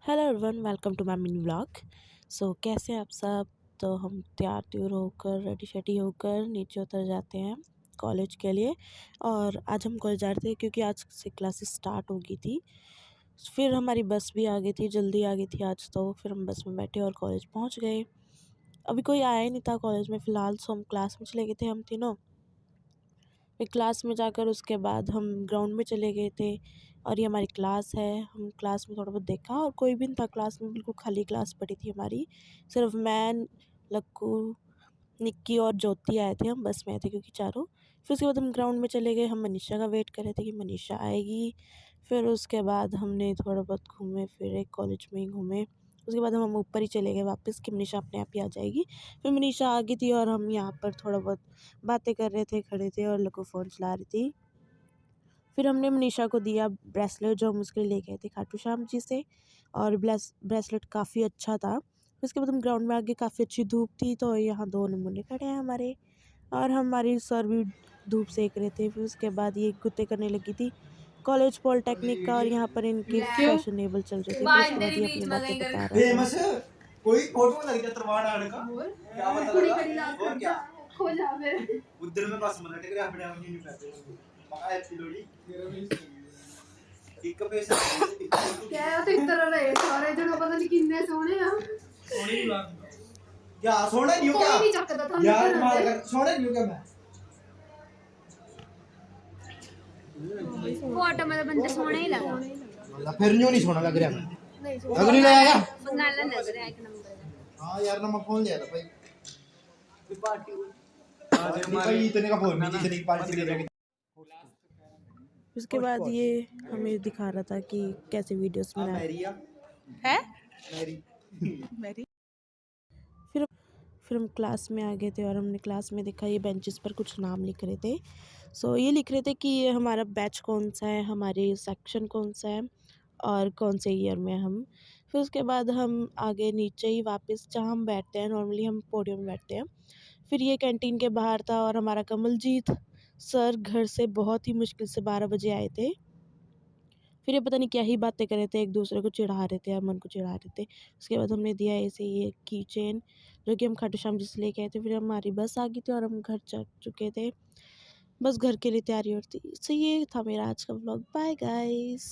Hello everyone, welcome to my mini vlog. कैसे हैं आप सब। तो हम तैयार त्यूर होकर रेडी शेडी होकर नीचे उतर जाते हैं कॉलेज के लिए। और आज हम कॉलेज जा रहे थे क्योंकि आज से क्लासेस स्टार्ट हो गई थी। फिर हमारी बस भी आ गई थी, जल्दी आ गई थी आज। तो फिर हम बस में बैठे और कॉलेज पहुंच गए। अभी कोई आया ही नहीं था कॉलेज में फ़िलहाल, सो हम क्लास में चले गए थे हम तीनों। फिर क्लास में जाकर उसके बाद हम ग्राउंड में चले गए थे। और ये हमारी क्लास है। हम क्लास में थोड़ा बहुत देखा और कोई भी नहीं था क्लास में, बिल्कुल खाली क्लास पड़ी थी हमारी। सिर्फ मैं, लक्कू, निक्की और ज्योति आए थे। हम बस में आए थे क्योंकि चारों। फिर उसके बाद हम ग्राउंड में चले गए। हम मनीषा का वेट कर रहे थे कि मनीषा आएगी। फिर उसके बाद हमने थोड़ा बहुत घूमे फिरे, कॉलेज में ही घूमे। उसके बाद हम ऊपर ही चले गए वापस कि मनीषा अपने आप ही आ जाएगी। फिर मनीषा आ गई थी और हम यहाँ पर थोड़ा बहुत बातें कर रहे थे, खड़े थे, और लक्कू फ़ोन चला रही थी। फिर हमने मनीषा को दिया ब्रेसलेट जो हम उसके लिए लेके आए थे खाटू श्याम जी से। और ब्रेसलेट काफ़ी अच्छा था। फिर उसके बाद हम ग्राउंड में आगे, काफ़ी अच्छी धूप थी तो यहाँ दो नमूने खड़े हैं हमारे। और हमारी सर भी धूप सेक रहे थे। फिर उसके बाद ये गुत्ते करने लगी थी कॉलेज पॉलिटेक्निक का, और यहाँ पर इनके क्यों फैशनेबल चल रहे थे। फिर उसके बाइंदरी बाद ये बीच अपनी में बातें कहीं कर बता रहा था। फेमस कोई फोटो लग जाता तलवार आने का क्या पता लगा और क्या खो जा फिर उधर में बस मन टेक अपने आप नहीं करते मका हैप्पी लोहड़ी एक पैसा क्या तो इतना रहे सारे जन पता नहीं कितने सोने हैं सोने क्या सोने नहीं हो कोई क्या नहीं चकदा था यार मार कर सोने नहीं हो क्या मैं फोटो में तो बंदे सोने ही लगा मतलब फिर न्यू नहीं सोना लग रहा मैं लग नहीं रहा क्या बंगाला लग रहा है एक नंबर का हां यार ना मैं फोन लिया था भाई पार्टी आज हमारी इतने का फोन नहीं जितनी पार्टी दे रहे उसके बाद ये हमें दिखा रहा था कि कैसे वीडियोस बनाए है। मेरी फिर फिर हम क्लास में आ गए थे और हमने क्लास में देखा ये बेंचेस पर कुछ नाम लिख रहे थे। ये लिख रहे थे कि ये हमारा बैच कौन सा है, हमारे सेक्शन कौन सा है, और कौन से ईयर में हम। फिर उसके बाद हम आगे नीचे ही वापस जहाँ हम बैठते हैं, नॉर्मली हम पोडियम में बैठते हैं। फिर ये कैंटीन के बाहर था और हमारा कमलजीत सर घर से बहुत ही मुश्किल से 12 बजे आए थे। फिर ये पता नहीं क्या ही बातें कर रहे थे, एक दूसरे को चिढ़ा रहे थे, अमन को चिढ़ा रहे थे। उसके बाद हमने दिया ऐसे ये की चेन जो कि हम खाटू श्याम जी से लेके आए थे। फिर हमारी बस आ गई थी और हम घर जा चुके थे। बस घर के लिए तैयारी होती। ये था मेरा आज का व्लॉग। Bye guys.